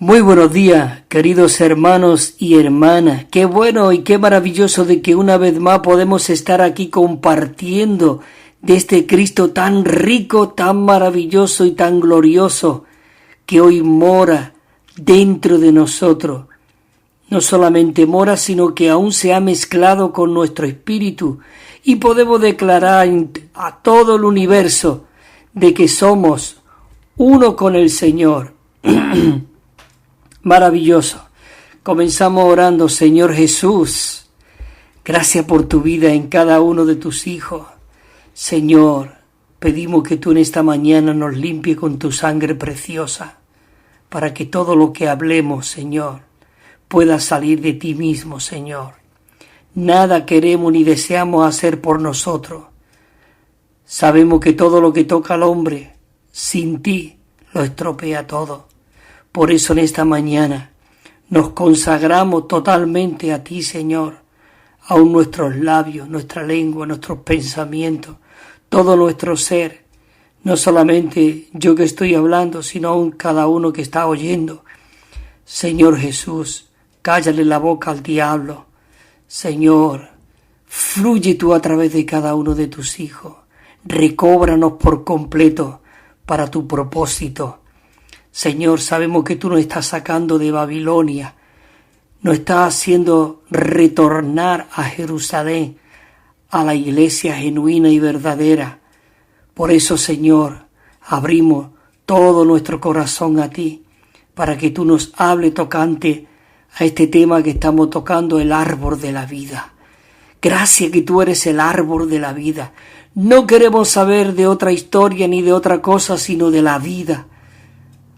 Muy buenos días, queridos hermanos y hermanas. Qué bueno y qué maravilloso de que una vez más podemos estar aquí compartiendo de este Cristo tan rico, tan maravilloso y tan glorioso que hoy mora dentro de nosotros. No solamente mora, sino que aún se ha mezclado con nuestro espíritu y podemos declarar a todo el universo de que somos uno con el Señor. Maravilloso. Comenzamos orando. Señor Jesús, gracias por tu vida en cada uno de tus hijos. Señor, pedimos que tú en esta mañana nos limpies con tu sangre preciosa, para que todo lo que hablemos, Señor, pueda salir de ti mismo, Señor. Nada queremos ni deseamos hacer por nosotros. Sabemos que todo lo que toca al hombre, sin ti, lo estropea todo. Por eso en esta mañana nos consagramos totalmente a ti, Señor, aun nuestros labios, nuestra lengua, nuestros pensamientos, todo nuestro ser, no solamente yo que estoy hablando, sino aun cada uno que está oyendo. Señor Jesús, cállale la boca al diablo. Señor, fluye tú a través de cada uno de tus hijos. Recóbranos por completo para tu propósito. Señor, sabemos que tú nos estás sacando de Babilonia, nos estás haciendo retornar a Jerusalén, a la iglesia genuina y verdadera. Por eso, Señor, abrimos todo nuestro corazón a ti, para que tú nos hables tocante a este tema que estamos tocando, el árbol de la vida. Gracias que tú eres el árbol de la vida. No queremos saber de otra historia ni de otra cosa, sino de la vida.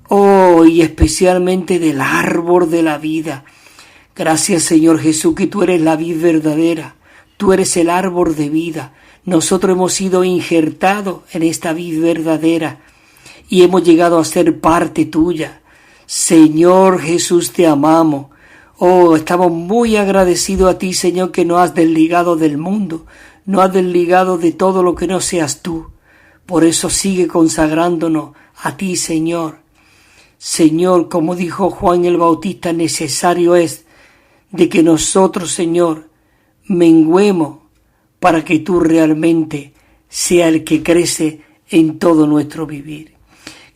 Oh, y especialmente del árbol de la vida. Gracias, Señor Jesús, que tú eres la vid verdadera. Tú eres el árbol de vida. Nosotros hemos sido injertados en esta vid verdadera y hemos llegado a ser parte tuya. Señor Jesús, te amamos. Oh, estamos muy agradecidos a ti, Señor, que nos has desligado del mundo, nos has desligado de todo lo que no seas tú. Por eso sigue consagrándonos a ti, Señor. Señor, como dijo Juan el Bautista, necesario es de que nosotros, Señor, menguemos para que tú realmente sea el que crece en todo nuestro vivir.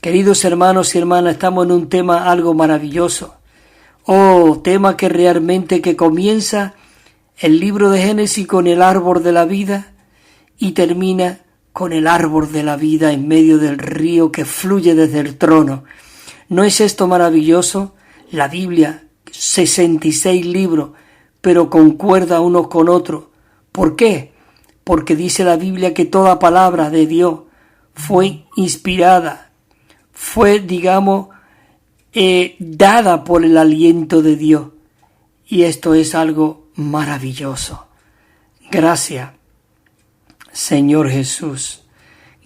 Queridos hermanos y hermanas, estamos en un tema algo maravilloso. Oh, tema que realmente que comienza el libro de Génesis con el árbol de la vida y termina con el árbol de la vida en medio del río que fluye desde el trono. ¿No es esto maravilloso? La Biblia, 66 libros, pero concuerda unos con otros. ¿Por qué? Porque dice la Biblia que toda palabra de Dios fue inspirada, fue, dada por el aliento de Dios. Y esto es algo maravilloso. Gracias, Señor Jesús.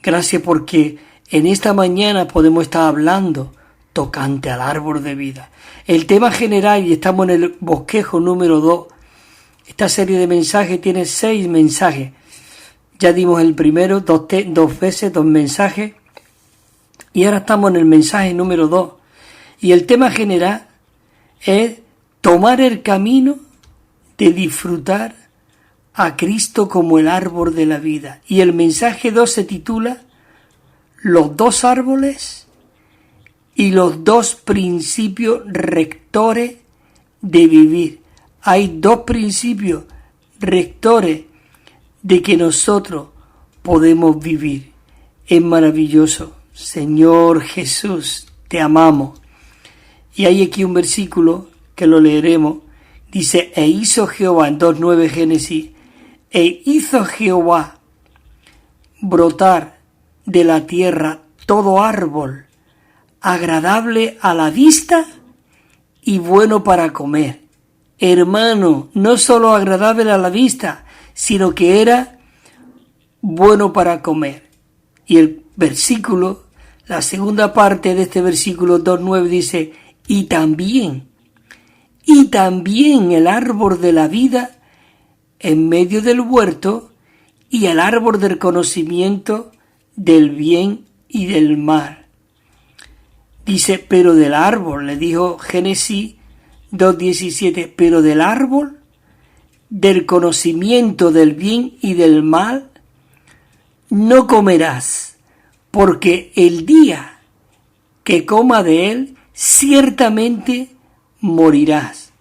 Gracias porque en esta mañana podemos estar hablando tocante al árbol de vida. El tema general, y estamos en el bosquejo número 2. Esta serie de mensajes tiene 6 mensajes. Ya dimos el primero, dos veces, 2 mensajes. Y ahora estamos en el mensaje número 2. Y el tema general es tomar el camino de disfrutar a Cristo como el árbol de la vida. Y el mensaje 2 se titula Los 2 árboles y los 2 principios rectores de vivir. Hay 2 principios rectores de que nosotros podemos vivir. Es maravilloso. Señor Jesús, te amamos. Y hay aquí un versículo que lo leeremos. Dice, e hizo Jehová, en 2:9 Génesis, e hizo Jehová brotar de la tierra todo árbol agradable a la vista y bueno para comer. Hermano, no solo agradable a la vista, sino que era bueno para comer. Y el versículo, la segunda parte de este versículo 2:9 dice, y también el árbol de la vida en medio del huerto y el árbol del conocimiento del bien y del mal. Dice, pero del árbol, le dijo Génesis 2:17, pero del árbol del conocimiento del bien y del mal no comerás, porque el día que coma de él, ciertamente morirás.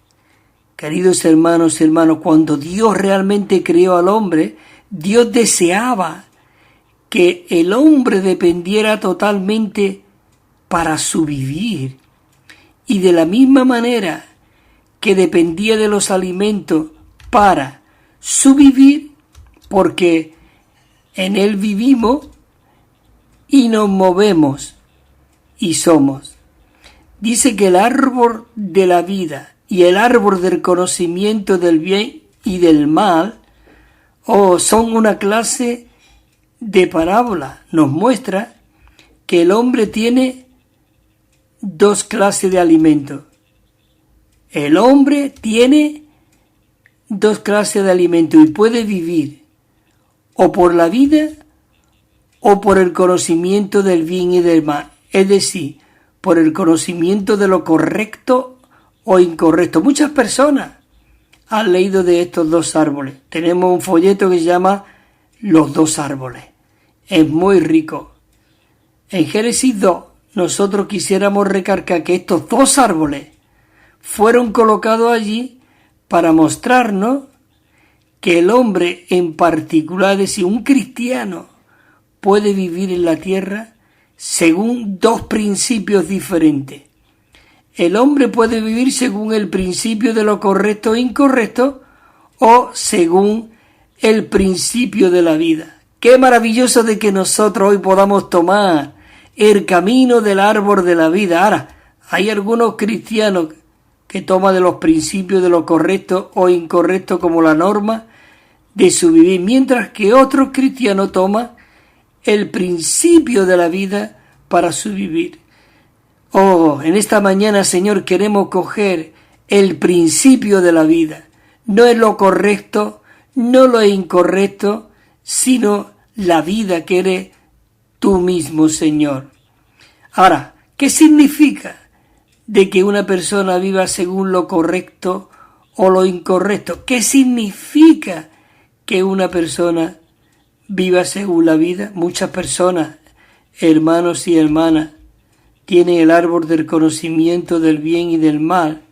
Queridos hermanos y hermanos, cuando Dios realmente creó al hombre, Dios deseaba que el hombre dependiera totalmente para su vivir. Y de la misma manera que dependía de los alimentos para su vivir, porque en él vivimos y nos movemos y somos. Dice que el árbol de la vida y el árbol del conocimiento del bien y del mal son una clase de parábola. Nos muestra que el hombre tiene dos clases de alimentos. El hombre tiene dos clases de alimentos y puede vivir o por la vida o por el conocimiento del bien y del mal. Es decir, por el conocimiento de lo correcto o incorrecto. Muchas personas han leído de estos dos árboles. Tenemos un folleto que se llama Los dos árboles. Es muy rico. En Génesis 2, nosotros quisiéramos recalcar que estos dos árboles fueron colocados allí para mostrarnos que el hombre en particular, es decir, un cristiano, puede vivir en la tierra según dos principios diferentes. El hombre puede vivir según el principio de lo correcto e incorrecto o según el principio de la vida. Qué maravilloso de que nosotros hoy podamos tomar el camino del árbol de la vida. Ahora, hay algunos cristianos que toman de los principios de lo correcto o incorrecto como la norma de su vivir, mientras que otros cristianos toman el principio de la vida para su vivir. En esta mañana, Señor, queremos coger el principio de la vida. No es lo correcto, no lo incorrecto, sino la vida que eres tú mismo, Señor. Ahora, ¿qué significa de que una persona viva según lo correcto o lo incorrecto? ¿Qué significa que una persona viva según la vida? Muchas personas, hermanos y hermanas, tienen el árbol del conocimiento del bien y del mal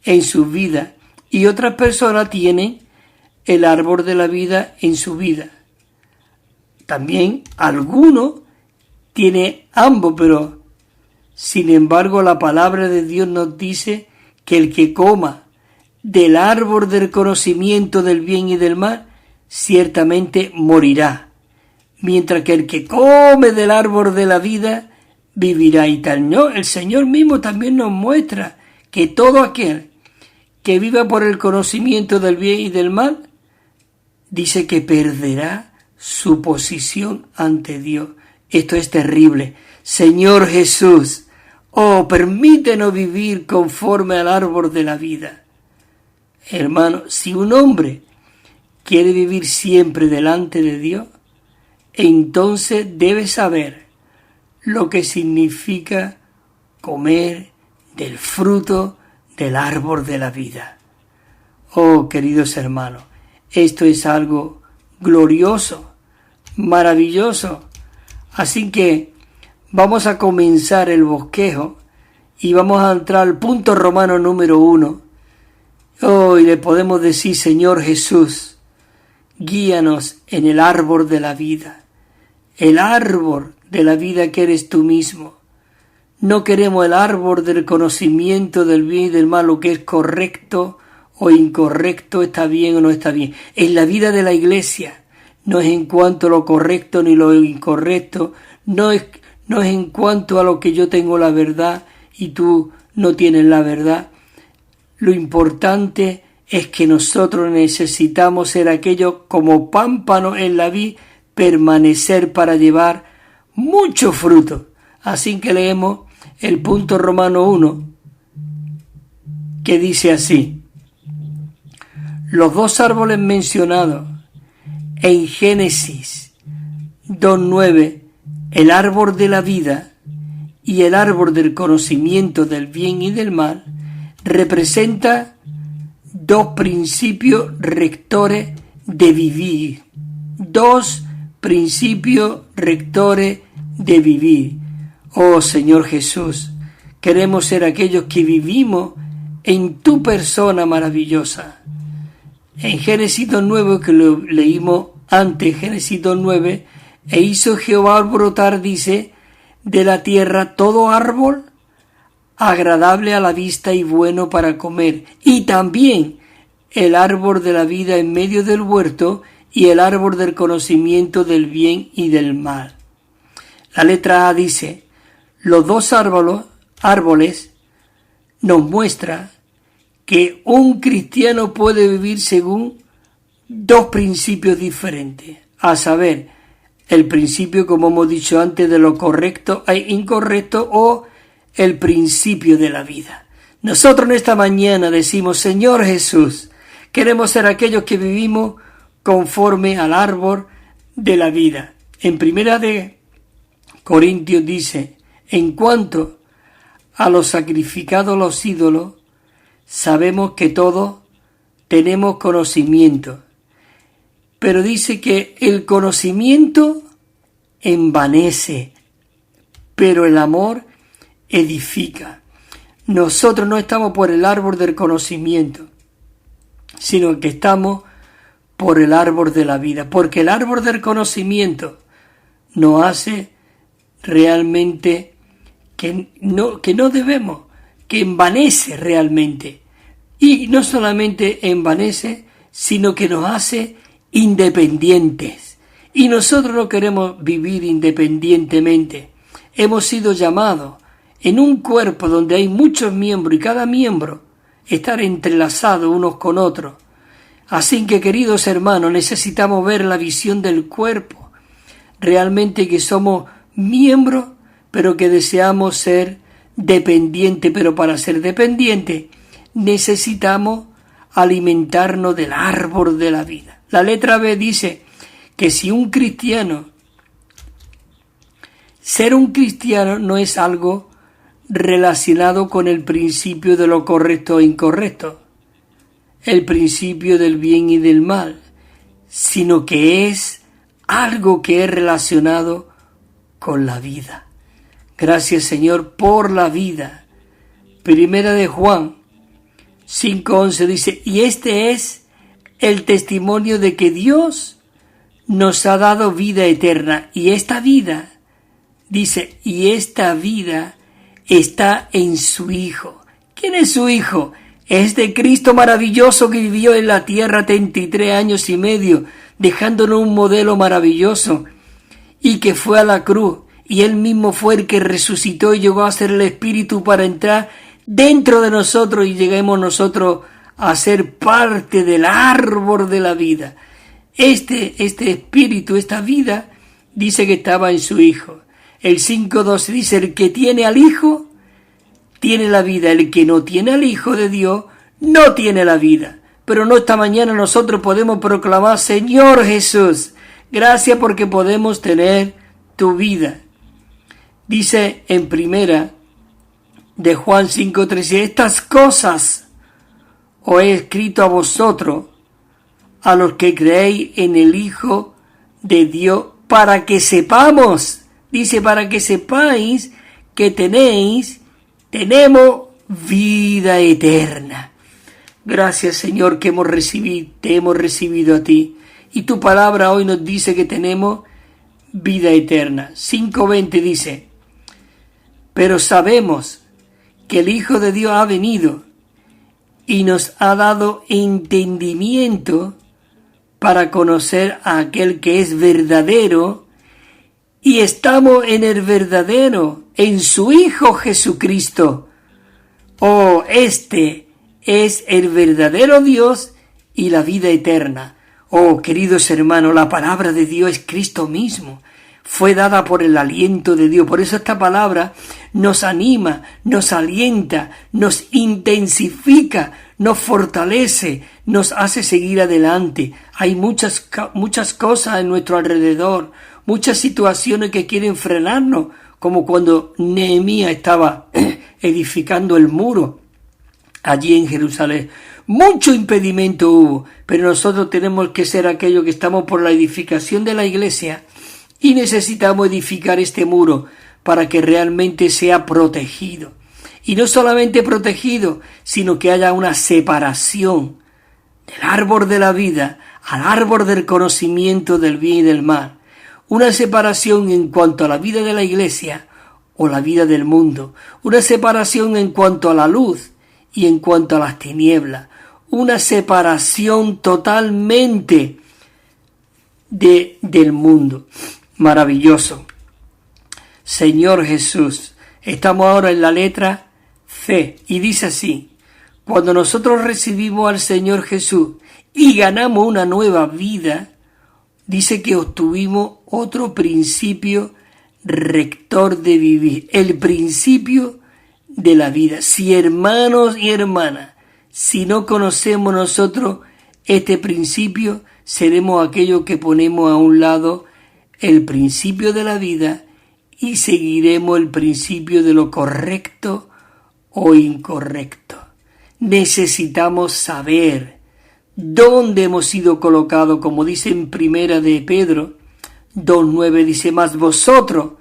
en su vida, y otras personas tienen el árbol de la vida en su vida. También algunos tienen ambos, pero sin embargo la palabra de Dios nos dice que el que coma del árbol del conocimiento del bien y del mal ciertamente morirá, mientras que el que come del árbol de la vida vivirá y tal. No, el Señor mismo también nos muestra que todo aquel que viva por el conocimiento del bien y del mal, dice que perderá su posición ante Dios. Esto es terrible. Señor Jesús, permítenos vivir conforme al árbol de la vida. Hermano, si un hombre quiere vivir siempre delante de Dios, entonces debe saber lo que significa comer del fruto del árbol de la vida. Queridos hermanos, esto es algo glorioso, maravilloso. Así que vamos a comenzar el bosquejo y vamos a entrar al punto romano número 1. Y le podemos decir: Señor Jesús, guíanos en el árbol de la vida, el árbol de la vida que eres tú mismo. No queremos el árbol del conocimiento del bien y del mal, lo que es correcto o incorrecto, está bien o no está bien. En la vida de la iglesia no es en cuanto a lo correcto ni lo incorrecto, no es en cuanto a lo que yo tengo la verdad y tú no tienes la verdad. Lo importante es que nosotros necesitamos ser aquellos como pámpanos en la vid, permanecer para llevar mucho fruto. Así que leemos el punto romano 1, que dice así: los dos árboles mencionados en Génesis 2:9, el árbol de la vida y el árbol del conocimiento del bien y del mal representa dos principios rectores de vivir. Dos principios rectores de vivir. Oh Señor Jesús, queremos ser aquellos que vivimos en tu persona maravillosa. En Génesis 2:9, que lo leímos antes, Génesis 2:9, e hizo Jehová brotar, dice, de la tierra todo árbol agradable a la vista y bueno para comer, y también el árbol de la vida en medio del huerto y el árbol del conocimiento del bien y del mal. La letra A dice, los dos árboles nos muestra que un cristiano puede vivir según dos principios diferentes, a saber, el principio, como hemos dicho antes, de lo correcto e incorrecto, o el principio de la vida. Nosotros en esta mañana decimos, Señor Jesús, queremos ser aquellos que vivimos conforme al árbol de la vida. En 1 Corintios dice, en cuanto a los sacrificados a los ídolos, sabemos que todos tenemos conocimiento. Pero dice que el conocimiento envanece, pero el amor edifica. Nosotros no estamos por el árbol del conocimiento, sino que estamos por el árbol de la vida, porque el árbol del conocimiento nos hace realmente que no debemos, que envanece realmente. Y no solamente envanece, sino que nos hace independientes. Y nosotros no queremos vivir independientemente. Hemos sido llamados en un cuerpo donde hay muchos miembros y cada miembro estar entrelazados unos con otros. Así que, queridos hermanos, necesitamos ver la visión del cuerpo. Realmente que somos miembros, pero que deseamos ser dependientes. Pero para ser dependientes necesitamos alimentarnos del árbol de la vida. La letra B dice que si ser un cristiano no es algo relacionado con el principio de lo correcto o incorrecto, el principio del bien y del mal, sino que es algo que es relacionado con la vida. Gracias, Señor, por la vida. Primera de Juan 5:11 dice, y este es el testimonio de que Dios nos ha dado vida eterna, y esta vida, dice, y esta vida está en su Hijo. ¿Quién es su Hijo? Es de Cristo maravilloso que vivió en la tierra 33 años y medio, dejándonos un modelo maravilloso, y que fue a la cruz, y Él mismo fue el que resucitó y llegó a ser el Espíritu para entrar dentro de nosotros y lleguemos nosotros a ser parte del árbol de la vida. Este Espíritu, esta vida, dice que estaba en su Hijo. El 5:12 dice, el que tiene al Hijo, tiene la vida. El que no tiene al Hijo de Dios, no tiene la vida. Pero no, esta mañana nosotros podemos proclamar, Señor Jesús, gracias porque podemos tener tu vida. Dice en primera de Juan 5:13, estas cosas os he escrito a vosotros, a los que creéis en el Hijo de Dios, para que sepamos, dice, para que sepáis que tenemos vida eterna. Gracias, Señor, que te hemos recibido a ti. Y tu palabra hoy nos dice que tenemos vida eterna. 5:20 dice, pero sabemos que el Hijo de Dios ha venido y nos ha dado entendimiento para conocer a aquel que es verdadero, y estamos en el verdadero, en su Hijo Jesucristo. Oh, este es el verdadero Dios y la vida eterna. Oh, queridos hermanos, la palabra de Dios es Cristo mismo. Fue dada por el aliento de Dios. Por eso esta palabra nos anima, nos alienta, nos intensifica, nos fortalece, nos hace seguir adelante. Hay muchas cosas en nuestro alrededor, muchas situaciones que quieren frenarnos, como cuando Nehemías estaba edificando el muro allí en Jerusalén. Mucho impedimento hubo, pero nosotros tenemos que ser aquellos que estamos por la edificación de la iglesia y necesitamos edificar este muro para que realmente sea protegido. Y no solamente protegido, sino que haya una separación del árbol de la vida al árbol del conocimiento del bien y del mal. Una separación en cuanto a la vida de la iglesia o la vida del mundo. Una separación en cuanto a la luz y en cuanto a las tinieblas. Una separación totalmente del mundo. Maravilloso. Señor Jesús, estamos ahora en la letra C y dice así: cuando nosotros recibimos al Señor Jesús y ganamos una nueva vida, dice que obtuvimos otro principio rector de vivir, el principio de la vida. Si hermanos y hermanas, si no conocemos nosotros este principio, seremos aquellos que ponemos a un lado el principio de la vida y seguiremos el principio de lo correcto o incorrecto. Necesitamos saber dónde hemos sido colocados, como dice en Primera de Pedro 2:9, dice: mas vosotros,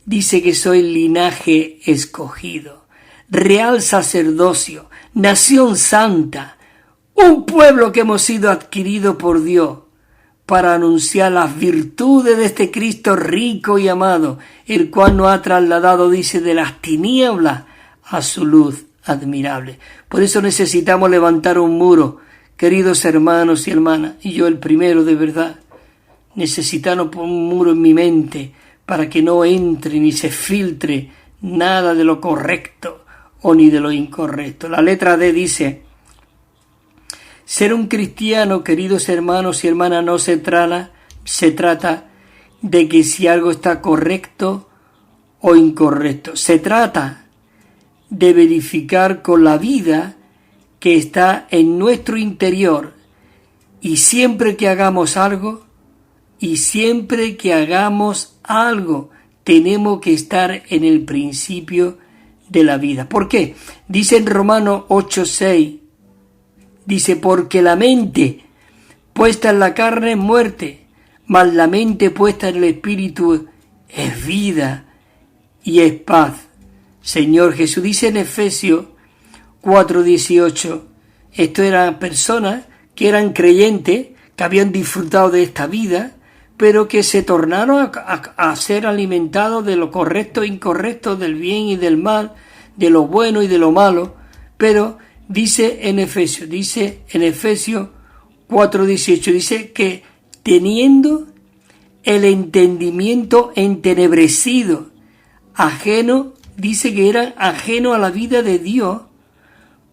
dice que sois linaje escogido, real sacerdocio, nación santa, un pueblo que hemos sido adquirido por Dios, para anunciar las virtudes de este Cristo rico y amado, el cual nos ha trasladado, dice, de las tinieblas a su luz admirable. Por eso necesitamos levantar un muro, queridos hermanos y hermanas, y yo el primero de verdad. Necesitamos poner un muro en mi mente para que no entre ni se filtre nada de lo correcto o ni de lo incorrecto. La letra D dice: ser un cristiano, queridos hermanos y hermanas, no se trata de que si algo está correcto o incorrecto. Se trata de verificar con la vida que está en nuestro interior, y siempre que hagamos algo, tenemos que estar en el principio de la vida. ¿Por qué? Dice en Romanos 8:6, dice: porque la mente puesta en la carne es muerte, mas la mente puesta en el espíritu es vida y es paz. Señor Jesús, dice en Efesios 4:18, esto eran personas que eran creyentes, que habían disfrutado de esta vida, pero que se tornaron a ser alimentados de lo correcto e incorrecto, del bien y del mal, de lo bueno y de lo malo. Pero dice en Efesios 4:18, dice que teniendo el entendimiento entenebrecido, ajeno, dice que eran ajeno a la vida de Dios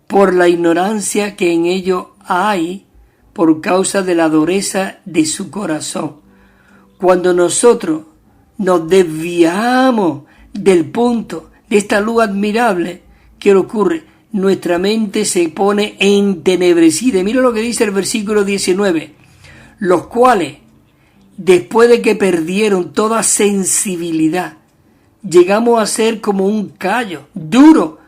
por la ignorancia que en ellos hay por causa de la dureza de su corazón. Cuando nosotros nos desviamos del punto de esta luz admirable, ¿qué ocurre? Nuestra mente se pone entenebrecida. Mira lo que dice el versículo 19. Los cuales, después de que perdieron toda sensibilidad, llegamos a ser como un callo duro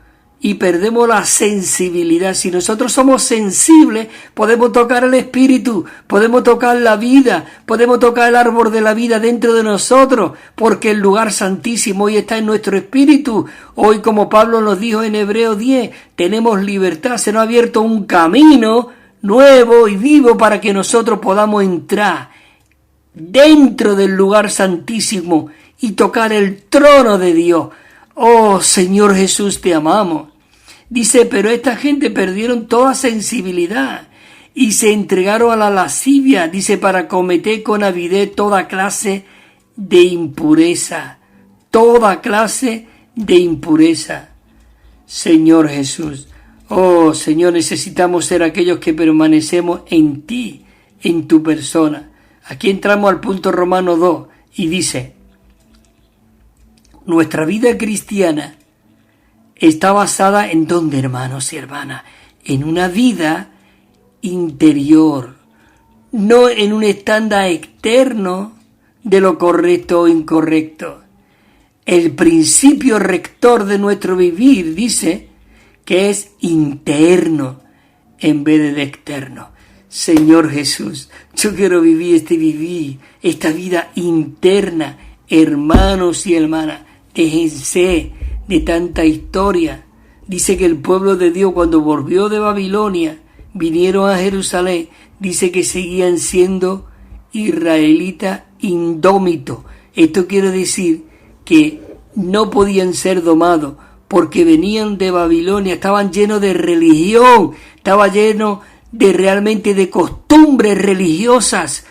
y perdemos la sensibilidad. Si nosotros somos sensibles, podemos tocar el espíritu, podemos tocar la vida, podemos tocar el árbol de la vida dentro de nosotros, porque el lugar santísimo hoy está en nuestro espíritu. Hoy, como Pablo nos dijo en Hebreos 10, tenemos libertad, se nos ha abierto un camino nuevo y vivo para que nosotros podamos entrar dentro del lugar santísimo y tocar el trono de Dios. Oh Señor Jesús, te amamos. Dice: pero esta gente perdieron toda sensibilidad y se entregaron a la lascivia, dice, para cometer con avidez toda clase de impureza. Toda clase de impureza. Señor Jesús, oh Señor, necesitamos ser aquellos que permanecemos en ti, en tu persona. Aquí entramos al punto Romano 2 y dice: nuestra vida cristiana está basada en dónde, hermanos y hermanas, en una vida interior, no en un estándar externo de lo correcto o incorrecto. el principio rector de nuestro vivir, dice, que es interno en vez de externo. Señor Jesús, yo quiero vivir esta vida interna. Hermanos y hermanas, déjense de tanta historia. Dice que el pueblo de Dios, cuando volvió de Babilonia, vinieron a Jerusalén, dice que seguían siendo israelitas indómitos. Esto quiere decir que no podían ser domados porque venían de Babilonia, estaban llenos de religión, estaban llenos de realmente de costumbres religiosas.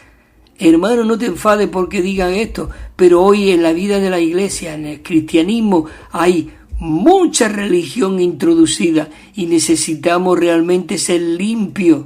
Hermano, no te enfades porque digan esto, pero hoy en la vida de la iglesia, en el cristianismo, hay mucha religión introducida y necesitamos realmente ser limpios,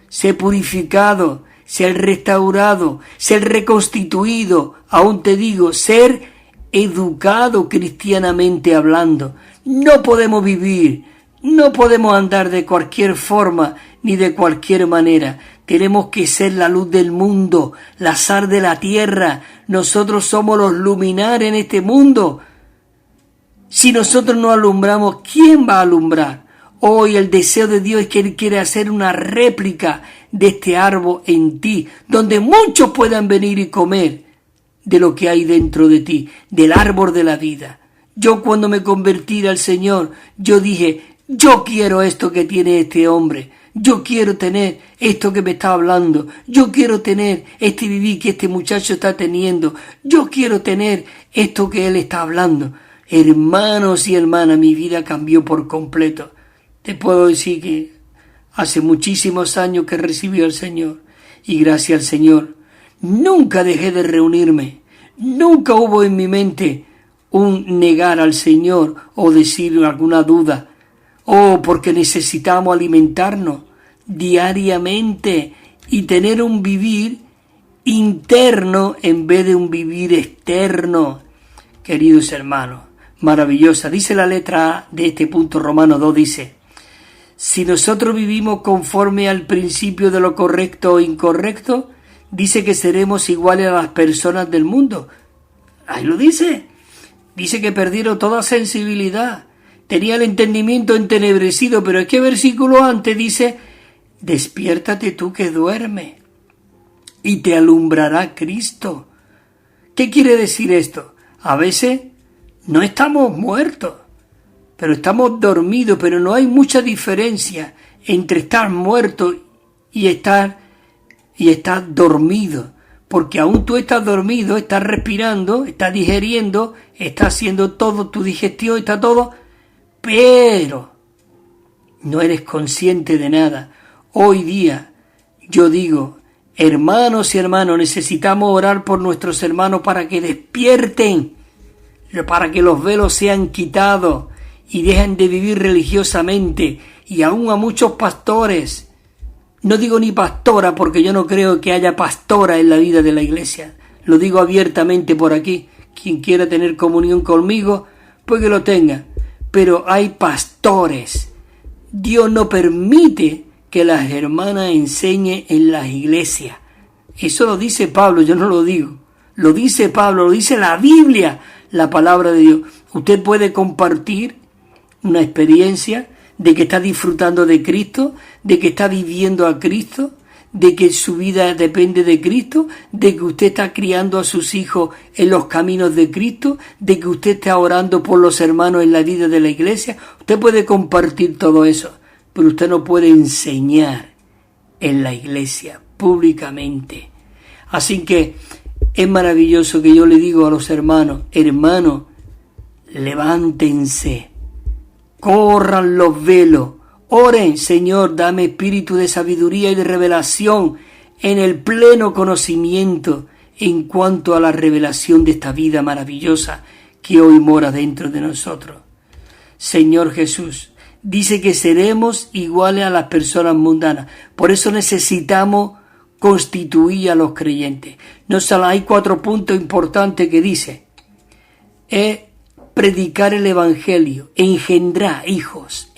ser purificados, ser restaurados, ser reconstituidos, aún te digo, ser educado cristianamente hablando. No podemos vivir, no podemos andar de cualquier forma ni de cualquier manera. Tenemos que ser la luz del mundo, la sal de la tierra. Nosotros somos los luminares en este mundo. Si nosotros no alumbramos, ¿quién va a alumbrar? Hoy el deseo de Dios es que Él quiere hacer una réplica de este árbol en ti, donde muchos puedan venir y comer de lo que hay dentro de ti, del árbol de la vida. Yo cuando me convertí al Señor, yo dije, yo quiero esto que tiene este hombre, yo quiero tener esto que me está hablando, yo quiero tener este vivir que este muchacho está teniendo, yo quiero tener esto que él está hablando. Hermanos y hermanas, mi vida cambió por completo. Te puedo decir que hace muchísimos años que recibí al Señor y gracias al Señor nunca dejé de reunirme, nunca hubo en mi mente un negar al Señor o decir alguna duda, porque necesitamos alimentarnos diariamente y tener un vivir interno en vez de un vivir externo. Queridos hermanos, maravillosa. Dice la letra A de este punto Romanos 2, dice, si nosotros vivimos conforme al principio de lo correcto o incorrecto, dice que seremos iguales a las personas del mundo. Ahí lo dice. Dice que perdieron toda sensibilidad. Tenía el entendimiento entenebrecido, pero es que versículo antes dice, despiértate tú que duermes y te alumbrará Cristo. ¿Qué quiere decir esto? A veces no estamos muertos, pero estamos dormidos, pero no hay mucha diferencia entre estar muerto y estar dormido, porque aún tú estás dormido, estás respirando, estás digeriendo, estás haciendo todo, tu digestión está todo, pero no eres consciente de nada. Hoy día yo digo, hermanos y hermanos, necesitamos orar por nuestros hermanos para que despierten, para que los velos sean quitados y dejen de vivir religiosamente. Y aún a muchos pastores, no digo ni pastora porque yo no creo que haya pastora en la vida de la iglesia, lo digo abiertamente por aquí, quien quiera tener comunión conmigo, pues que lo tenga, pero hay pastores. Dios no permite que las hermanas enseñen en las iglesias. Eso lo dice Pablo, yo no lo digo. Lo dice Pablo, lo dice la Biblia, la palabra de Dios. Usted puede compartir una experiencia de que está disfrutando de Cristo, de que está viviendo a Cristo, de que su vida depende de Cristo, de que usted está criando a sus hijos en los caminos de Cristo, de que usted está orando por los hermanos en la vida de la iglesia. Usted puede compartir todo eso, pero usted no puede enseñar en la iglesia públicamente. Así que es maravilloso que yo le digo a los hermanos, hermanos, levántense, corran los velos, oren, Señor, dame espíritu de sabiduría y de revelación en el pleno conocimiento en cuanto a la revelación de esta vida maravillosa que hoy mora dentro de nosotros. Señor Jesús, dice que seremos iguales a las personas mundanas. Por eso necesitamos constituir a los creyentes. No solo hay 4 puntos importantes que dice. Predicar el evangelio, engendrar hijos.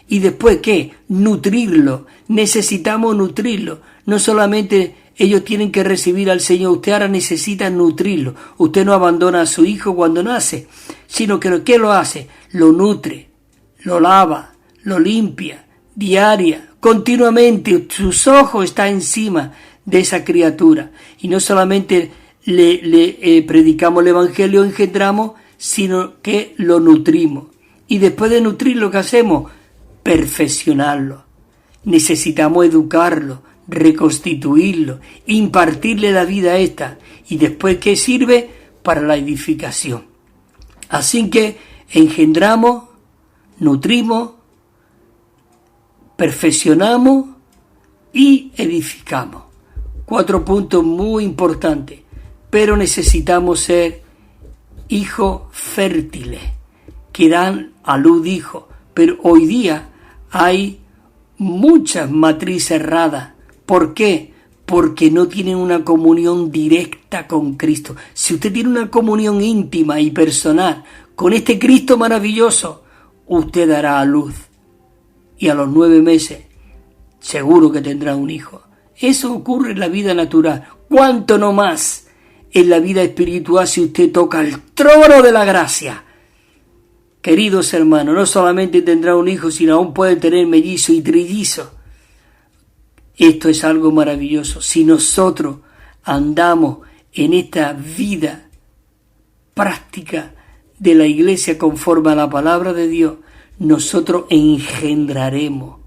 Y después, ¿qué? Nutrirlo. Necesitamos nutrirlo. No solamente ellos tienen que recibir al Señor. Usted ahora necesita nutrirlo. Usted no abandona a su hijo cuando nace, sino que ¿qué lo hace? Lo nutre, lo lava, lo limpia, diaria, continuamente. Sus ojos están encima de esa criatura. Y no solamente le predicamos el Evangelio, engendramos, sino que lo nutrimos. Y después de nutrirlo, ¿qué hacemos? Perfeccionarlo. Necesitamos educarlo, reconstituirlo, impartirle la vida esta. Y después, ¿qué sirve? Para la edificación. Así que engendramos, nutrimos, perfeccionamos y edificamos. 4 puntos muy importantes. Pero necesitamos ser hijos fértiles, que dan a luz hijos. Pero hoy día hay muchas matrices erradas. ¿Por qué? Porque no tienen una comunión directa con Cristo. Si usted tiene una comunión íntima y personal con este Cristo maravilloso, usted dará a luz. Y a los 9 meses, seguro que tendrá un hijo. Eso ocurre en la vida natural. ¿Cuánto no más en la vida espiritual si usted toca el trono de la gracia? Queridos hermanos, no solamente tendrá un hijo, sino aún puede tener mellizo y trillizo. Esto es algo maravilloso. Si nosotros andamos en esta vida práctica de la iglesia conforme a la palabra de Dios, nosotros engendraremos,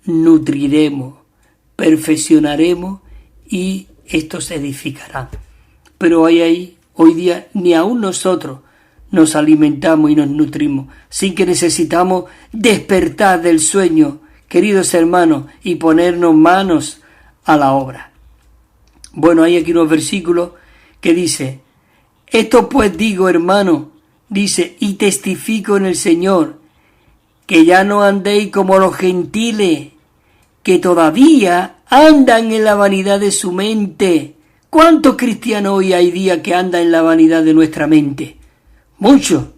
nutriremos, perfeccionaremos y estos se edificarán. Pero hoy día ni aún nosotros nos alimentamos y nos nutrimos. Así que necesitamos despertar del sueño, queridos hermanos, y ponernos manos a la obra. Bueno, hay aquí unos versículos que dice: esto pues digo, hermano, dice, y testifico en el Señor, que ya no andéis como los gentiles, que todavía andan en la vanidad de su mente. ¿Cuántos cristianos hoy hay día que andan en la vanidad de nuestra mente? Mucho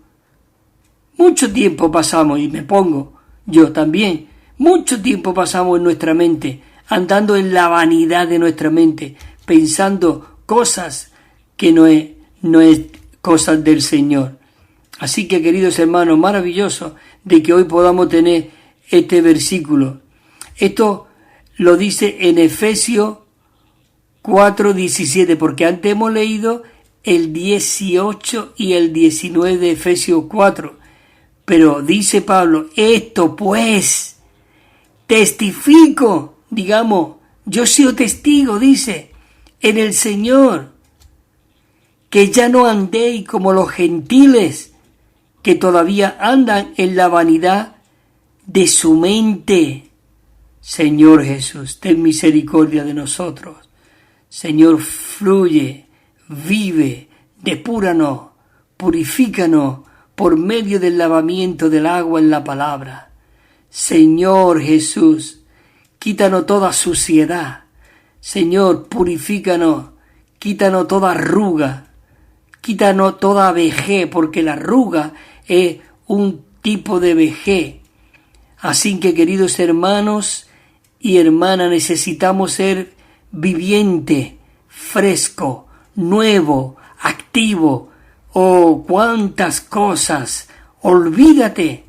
tiempo pasamos, y me pongo yo también, mucho tiempo pasamos en nuestra mente, andando en la vanidad de nuestra mente, pensando cosas que no es cosas del Señor. Así que, queridos hermanos, maravilloso de que hoy podamos tener este versículo. Esto lo dice en Efesios 4:17, porque antes hemos leído el 18 y el 19 de Efesios 4. Pero dice Pablo, esto pues, testifico, digamos, yo he sido testigo, dice, en el Señor, que ya no andéis como los gentiles, que todavía andan en la vanidad de su mente. Señor Jesús, ten misericordia de nosotros. Señor, fluye, vive, depúranos, purifícanos por medio del lavamiento del agua en la palabra. Señor Jesús, quítanos toda suciedad. Señor, purifícanos, quítanos toda arruga, quítanos toda vejez, porque la arruga es un tipo de vejez. Así que, queridos hermanos y hermanas, necesitamos ser viviente, fresco, nuevo, activo. Oh, cuántas cosas. Olvídate.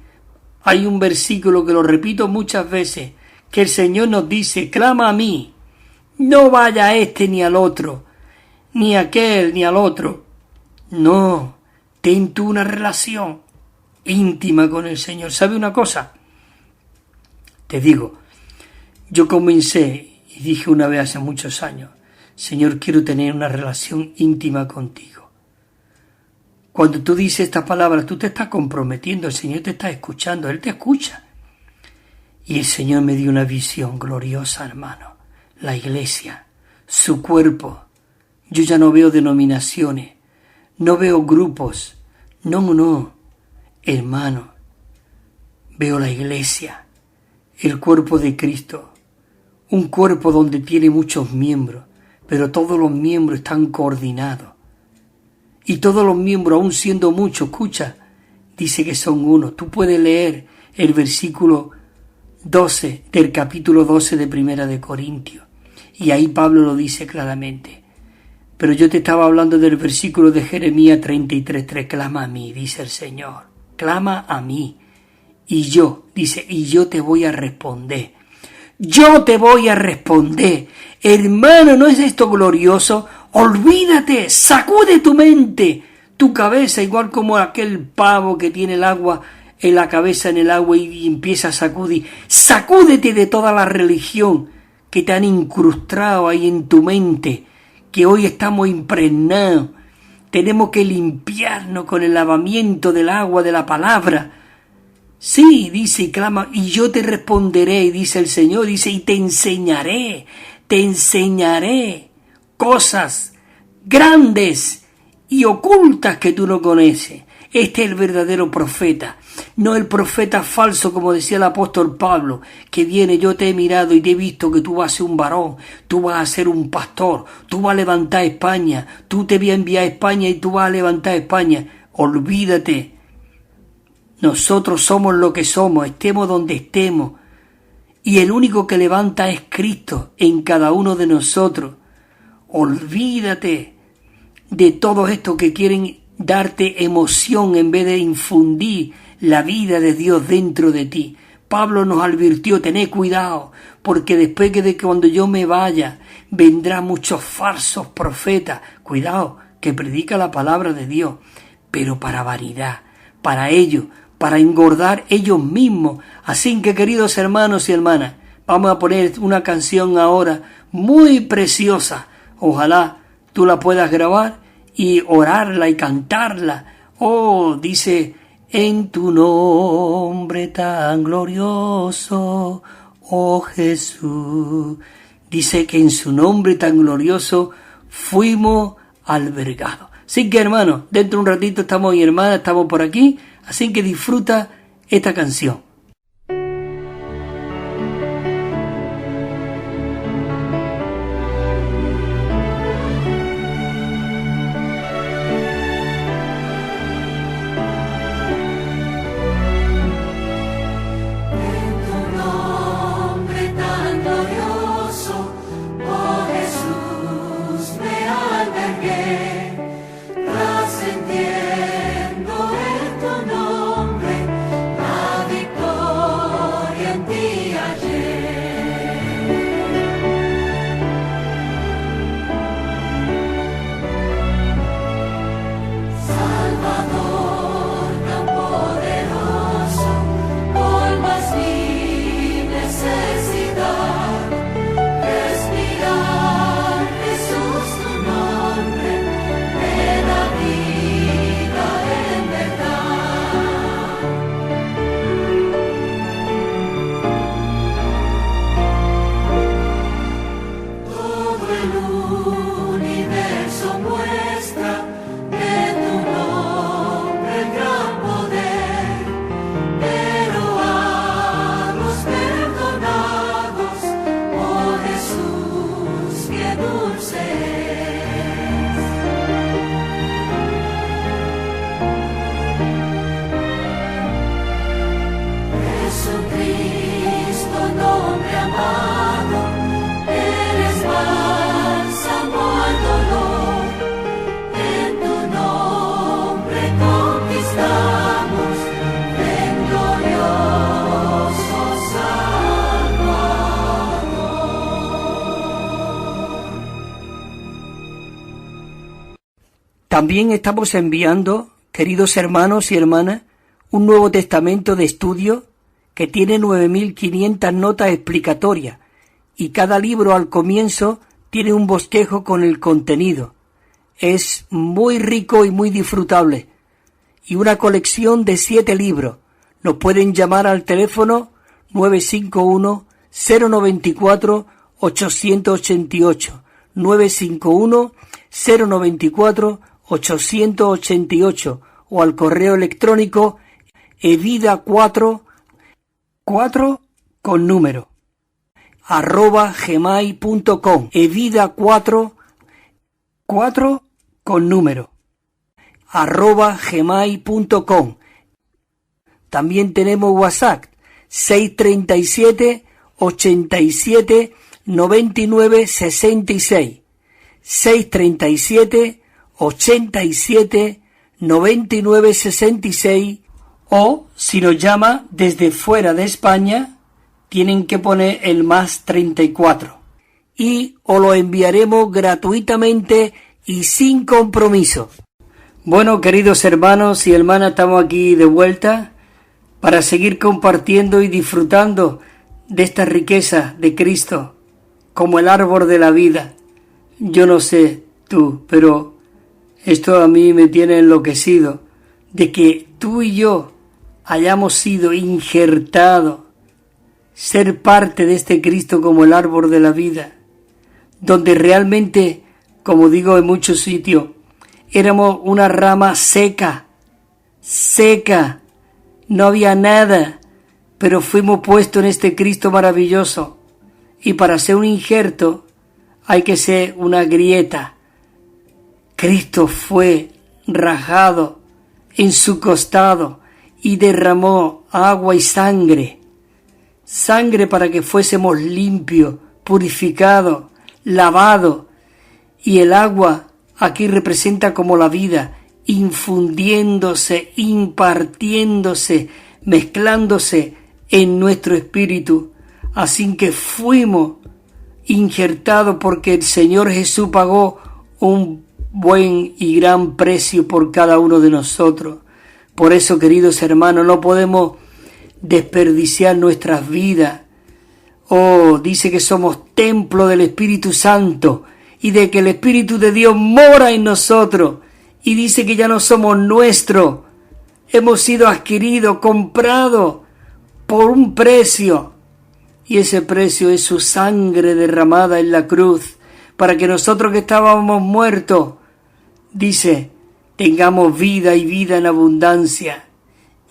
Hay un versículo que lo repito muchas veces, que el Señor nos dice, clama a mí. No vaya a este ni al otro, ni a aquel ni al otro. No, ten tú una relación íntima con el Señor. ¿Sabe una cosa? Te digo, yo comencé y dije una vez hace muchos años, Señor, quiero tener una relación íntima contigo. Cuando tú dices estas palabras, tú te estás comprometiendo, el Señor te está escuchando, Él te escucha. Y el Señor me dio una visión gloriosa, hermano. La iglesia, su cuerpo. Yo ya no veo denominaciones, no veo grupos. No, hermano. Veo la iglesia, el cuerpo de Cristo. Un cuerpo donde tiene muchos miembros, pero todos los miembros están coordinados. Y todos los miembros, aun siendo muchos, escucha, dice que son uno. Tú puedes leer el versículo 12 del capítulo 12 de Primera de Corintios. Y ahí Pablo lo dice claramente. Pero yo te estaba hablando del versículo de Jeremías 33:3. Clama a mí, dice el Señor. Clama a mí. Y yo, dice, y yo te voy a responder. Yo te voy a responder. Hermano, ¿no es esto glorioso? Olvídate, sacude tu mente, tu cabeza, igual como aquel pavo que tiene el agua en la cabeza en el agua y empieza a sacudir. Sacúdete de toda la religión que te han incrustado ahí en tu mente, que hoy estamos impregnados. Tenemos que limpiarnos con el lavamiento del agua de la palabra. Sí, dice y clama, y yo te responderé, dice el Señor, dice, y te enseñaré cosas grandes y ocultas que tú no conoces. Este es el verdadero profeta, no el profeta falso, como decía el apóstol Pablo, que viene, yo te he mirado y te he visto que tú vas a ser un varón, tú vas a ser un pastor, tú vas a levantar España, tú te voy a enviar a España y tú vas a levantar España. Olvídate. Nosotros somos lo que somos, estemos donde estemos, y el único que levanta es Cristo en cada uno de nosotros. Olvídate de todos estos que quieren darte emoción en vez de infundir la vida de Dios dentro de ti. Pablo nos advirtió, tened cuidado, porque después de que cuando yo me vaya, vendrán muchos falsos profetas. Cuidado, que predica la palabra de Dios, pero para vanidad, para ellos, para engordar ellos mismos. Así que, queridos hermanos y hermanas, vamos a poner una canción ahora muy preciosa. Ojalá tú la puedas grabar y orarla y cantarla. Oh, dice, en tu nombre tan glorioso, oh Jesús. Dice que en su nombre tan glorioso fuimos albergados. Así que, hermanos, dentro de un ratito estamos, y hermanas, estamos por aquí. Así que disfruta esta canción. También estamos enviando, queridos hermanos y hermanas, un Nuevo Testamento de estudio que tiene 9.500 notas explicatorias, y cada libro al comienzo tiene un bosquejo con el contenido. Es muy rico y muy disfrutable. Y una colección de 7 libros. Nos pueden llamar al teléfono 951-094-888. 951-094-888 o al correo electrónico evida4 con número @gmail.com. evida4 con número @gmail.com. También tenemos WhatsApp 637 87 99 66, 637 87 99 66, o si nos llama desde fuera de España, tienen que poner el más 34 y os lo enviaremos gratuitamente y sin compromiso. Bueno, queridos hermanos y hermanas, estamos aquí de vuelta para seguir compartiendo y disfrutando de esta riqueza de Cristo como el árbol de la vida. Yo no sé tú, pero esto a mí me tiene enloquecido, de que tú y yo hayamos sido injertados, ser parte de este Cristo como el árbol de la vida, donde realmente, como digo en muchos sitios, éramos una rama seca, no había nada, pero fuimos puestos en este Cristo maravilloso. Y para ser un injerto hay que ser una grieta. Cristo fue rajado en su costado y derramó agua y sangre para que fuésemos limpios, purificados, lavados. Y el agua aquí representa como la vida, infundiéndose, impartiéndose, mezclándose en nuestro espíritu. Así que fuimos injertados porque el Señor Jesús pagó un buen y gran precio por cada uno de nosotros. Por eso, queridos hermanos, no podemos desperdiciar nuestras vidas. Dice que somos templo del Espíritu Santo y de que el Espíritu de Dios mora en nosotros. Y dice que ya no somos nuestros, hemos sido adquiridos, comprados por un precio. Y ese precio es su sangre derramada en la cruz, para que nosotros que estábamos muertos, dice, tengamos vida y vida en abundancia.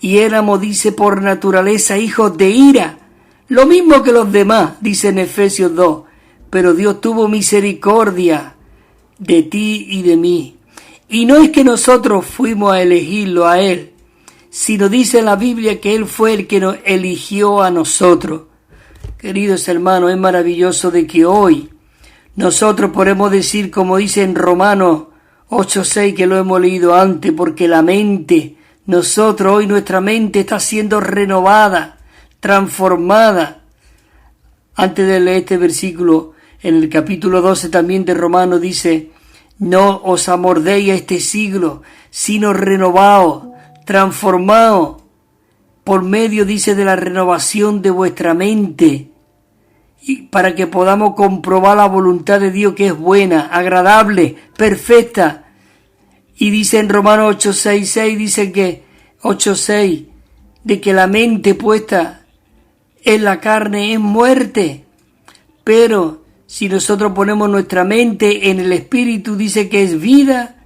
Y éramos, dice, por naturaleza hijos de ira, lo mismo que los demás, dice en Efesios 2, pero Dios tuvo misericordia de ti y de mí. Y no es que nosotros fuimos a elegirlo a Él, sino dice la Biblia que Él fue el que nos eligió a nosotros. Queridos hermanos, es maravilloso de que hoy nosotros podemos decir, como dice en Romanos 8:6, que lo hemos leído antes, porque la mente, nosotros hoy nuestra mente está siendo renovada, transformada. Antes de leer este versículo, en el capítulo 12 también de Romanos dice, no os amordéis a este siglo, sino renovaos, transformaos, por medio, dice, de la renovación de vuestra mente, y para que podamos comprobar la voluntad de Dios, que es buena, agradable, perfecta. Y dice en Romanos 8:6, dice que 8:6, de que la mente puesta en la carne es muerte, pero si nosotros ponemos nuestra mente en el Espíritu, dice que es vida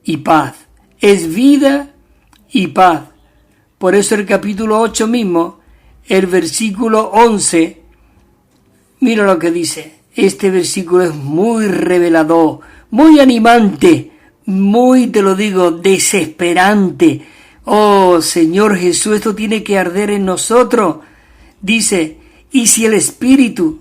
y paz, es vida y paz. Por eso el capítulo 8 mismo, el versículo 11, mira lo que dice. Este versículo es muy revelador, muy animante, muy, te lo digo, desesperante. Oh, Señor Jesús, esto tiene que arder en nosotros. Dice, y si el Espíritu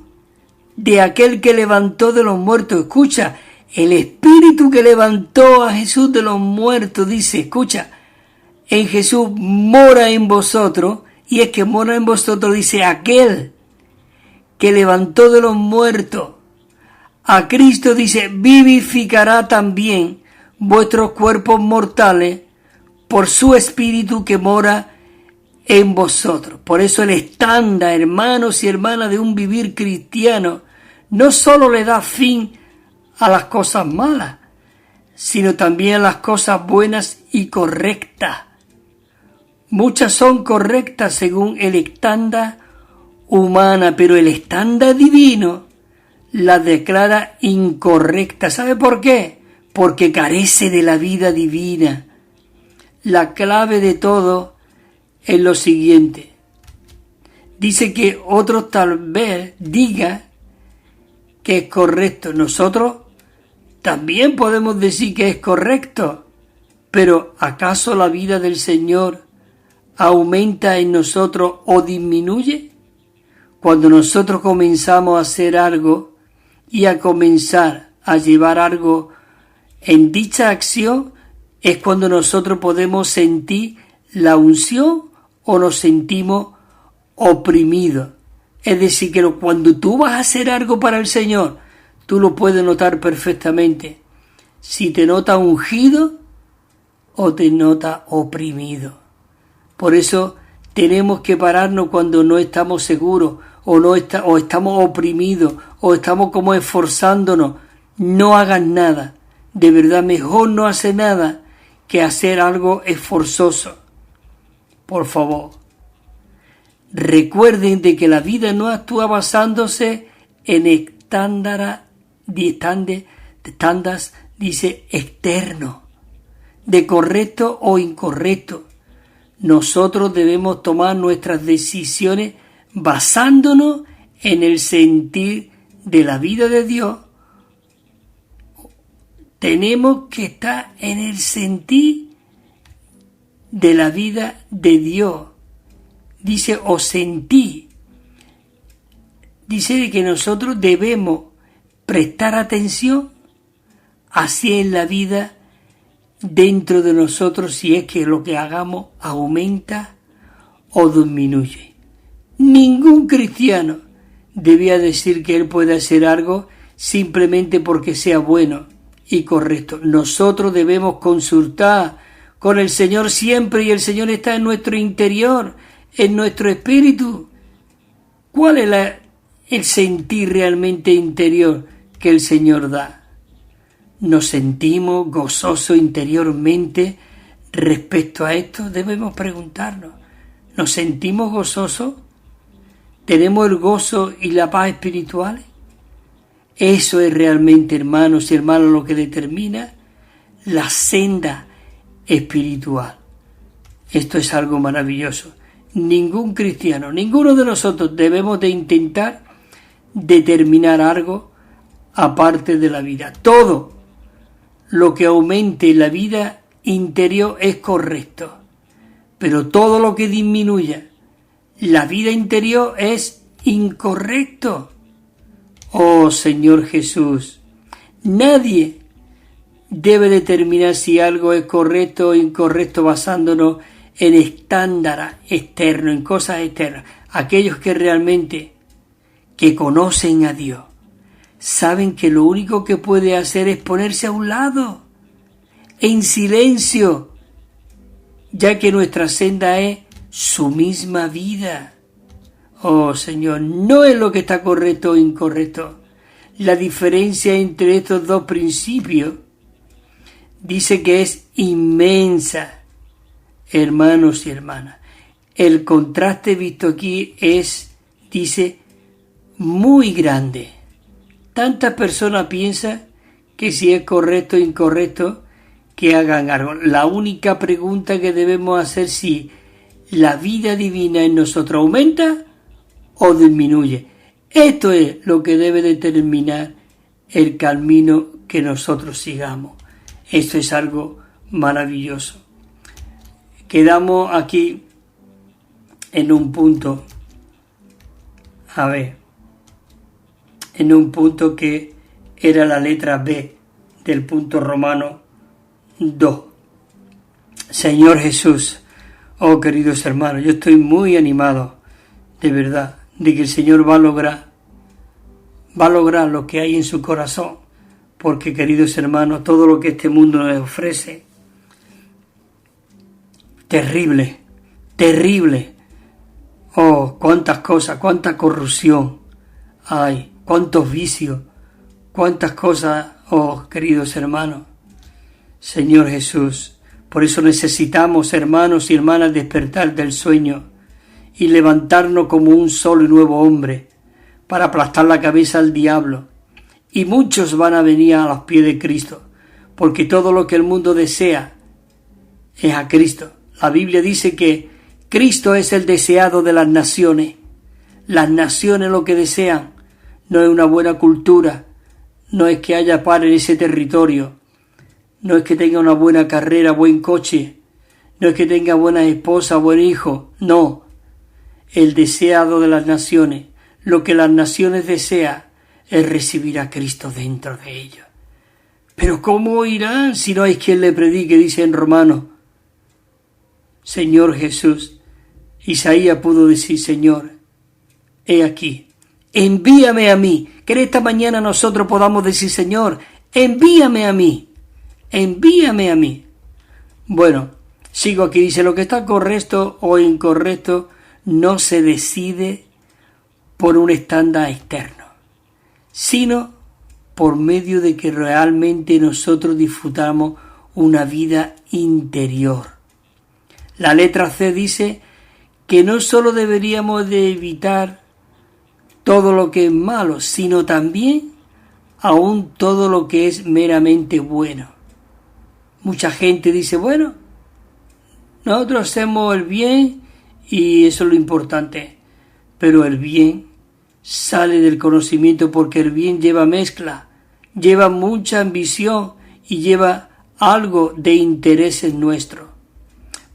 de aquel que levantó de los muertos, escucha, el Espíritu que levantó a Jesús de los muertos, dice, escucha, en Jesús mora en vosotros, y es que mora en vosotros, dice, aquel que levantó de los muertos a Cristo, dice, vivificará también vuestros cuerpos mortales por su Espíritu que mora en vosotros. Por eso el estándar, hermanos y hermanas, de un vivir cristiano no solo le da fin a las cosas malas, sino también a las cosas buenas y correctas. Muchas son correctas según el estándar humana, pero el estándar divino las declara incorrectas. ¿Sabe por qué? Porque carece de la vida divina. La clave de todo es lo siguiente. Dice que otros tal vez digan que es correcto. Nosotros también podemos decir que es correcto, pero ¿acaso la vida del Señor aumenta en nosotros o disminuye? Cuando nosotros comenzamos a hacer algo y a comenzar a llevar algo en dicha acción, es cuando nosotros podemos sentir la unción o nos sentimos oprimidos. Es decir, que cuando tú vas a hacer algo para el Señor, tú lo puedes notar perfectamente. Si te nota ungido o te nota oprimido. Por eso tenemos que pararnos cuando no estamos seguros o estamos oprimidos o estamos como esforzándonos. No hagas nada. De verdad, mejor no hacer nada que hacer algo esforzoso. Por favor, recuerden de que la vida no actúa basándose en estándares, dice, externos, de correcto o incorrecto. Nosotros debemos tomar nuestras decisiones basándonos en el sentir de la vida de Dios. Tenemos que estar en el sentir de la vida de Dios. Dice, o sentí. Dice de que nosotros debemos prestar atención así en la vida dentro de nosotros, si es que lo que hagamos aumenta o disminuye. Ningún cristiano debía decir que él puede hacer algo simplemente porque sea bueno y correcto. Nosotros debemos consultar con el Señor siempre, y el Señor está en nuestro interior, en nuestro espíritu. ¿Cuál es el sentir realmente interior que el Señor da? ¿Nos sentimos gozosos interiormente respecto a esto? Debemos preguntarnos. ¿Nos sentimos gozosos? ¿Tenemos el gozo y la paz espirituales? Eso es realmente, hermanos y hermanas, lo que determina la senda espiritual. Esto es algo maravilloso. Ningún cristiano, ninguno de nosotros debemos de intentar determinar algo aparte de la vida. Todo lo que aumente la vida interior es correcto, pero todo lo que disminuya la vida interior es incorrecto. Oh Señor Jesús, nadie debe determinar si algo es correcto o incorrecto basándonos en estándares externos, en cosas externas. Aquellos que realmente que conocen a Dios saben que lo único que puede hacer es ponerse a un lado, en silencio, ya que nuestra senda es su misma vida. Oh Señor, no es lo que está correcto o incorrecto. La diferencia entre estos dos principios dice que es inmensa, hermanos y hermanas. El contraste visto aquí es, dice, muy grande. Tantas personas piensan que si es correcto o incorrecto, que hagan algo. La única pregunta que debemos hacer es si la vida divina en nosotros aumenta o disminuye. Esto es lo que debe determinar el camino que nosotros sigamos. Esto es algo maravilloso. Quedamos aquí en un punto, en un punto que era la letra B del punto romano 2. Señor Jesús, oh queridos hermanos, yo estoy muy animado, de verdad, de que el Señor va a lograr lo que hay en su corazón, porque queridos hermanos, todo lo que este mundo nos ofrece, terrible, oh, cuántas cosas, cuánta corrupción hay, cuántos vicios, cuántas cosas, oh queridos hermanos. Señor Jesús, por eso necesitamos, hermanos y hermanas, despertar del sueño y levantarnos como un solo y nuevo hombre para aplastar la cabeza al diablo. Y muchos van a venir a los pies de Cristo, porque todo lo que el mundo desea es a Cristo. La Biblia dice que Cristo es el deseado de las naciones. Las naciones lo que desean no es una buena cultura, no es que haya paz en ese territorio, no es que tenga una buena carrera, buen coche, no es que tenga buena esposa, buen hijo, no. El deseado de las naciones, lo que las naciones desean es recibir a Cristo dentro de ellos. Pero ¿cómo irán si no hay quien le predique? Dice en Romanos. Señor Jesús, Isaías pudo decir, Señor, he aquí, envíame a mí. Que en esta mañana nosotros podamos decir, Señor, envíame a mí, envíame a mí. Bueno, sigo aquí, dice, lo que está correcto o incorrecto no se decide por un estándar externo, sino por medio de que realmente nosotros disfrutamos una vida interior. La letra C dice que no solo deberíamos de evitar todo lo que es malo, sino también aún todo lo que es meramente bueno. Mucha gente dice, bueno, nosotros hacemos el bien y eso es lo importante, pero el bien sale del conocimiento porque el bien lleva mezcla, lleva mucha ambición y lleva algo de intereses nuestros.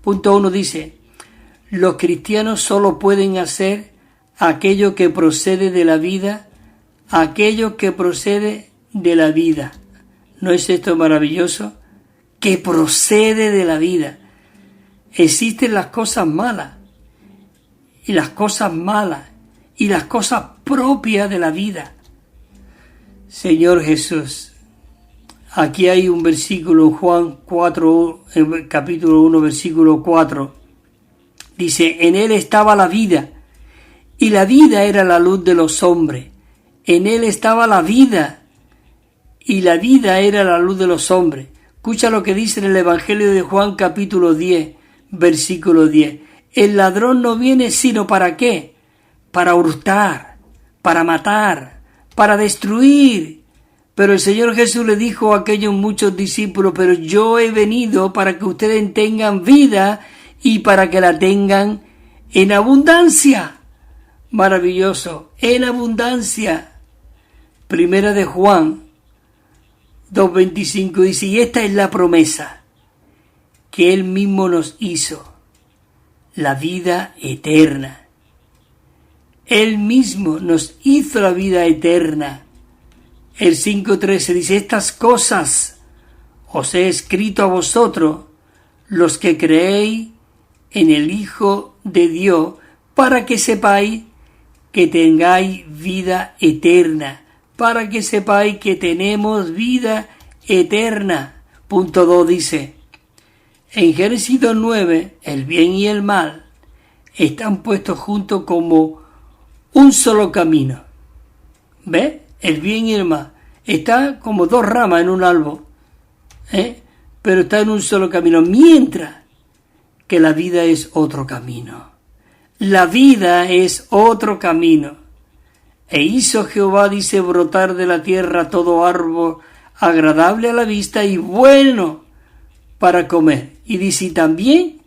Punto 1 dice, los cristianos solo pueden hacer aquello que procede de la vida, aquello que procede de la vida. ¿No es esto maravilloso? Que procede de la vida. Existen las cosas malas y las cosas malas y las cosas propias de la vida. Señor Jesús, aquí hay un versículo en Juan 4, en capítulo 1, versículo 4. Dice, en él estaba la vida, y la vida era la luz de los hombres. En él estaba la vida, y la vida era la luz de los hombres. Escucha lo que dice en el Evangelio de Juan capítulo 10, versículo 10. El ladrón no viene sino ¿para qué? Para hurtar, para matar, para destruir. Pero el Señor Jesús le dijo a aquellos muchos discípulos, pero yo he venido para que ustedes tengan vida y para que la tengan en abundancia. Maravilloso, en abundancia. Primera de Juan 2:25 dice, y esta es la promesa que Él mismo nos hizo, la vida eterna. Él mismo nos hizo la vida eterna. El 5:13 dice, estas cosas os he escrito a vosotros, los que creéis en el Hijo de Dios, para que sepáis que tengáis vida eterna, para que sepáis que tenemos vida eterna. Punto 2 dice, en Génesis 2:9, el bien y el mal están puestos juntos como un solo camino. ¿Ves? El bien y el mal. Está como dos ramas en un árbol, pero está en un solo camino, mientras que la vida es otro camino. La vida es otro camino. E hizo Jehová, dice, brotar de la tierra todo árbol agradable a la vista y bueno para comer. Y dice, también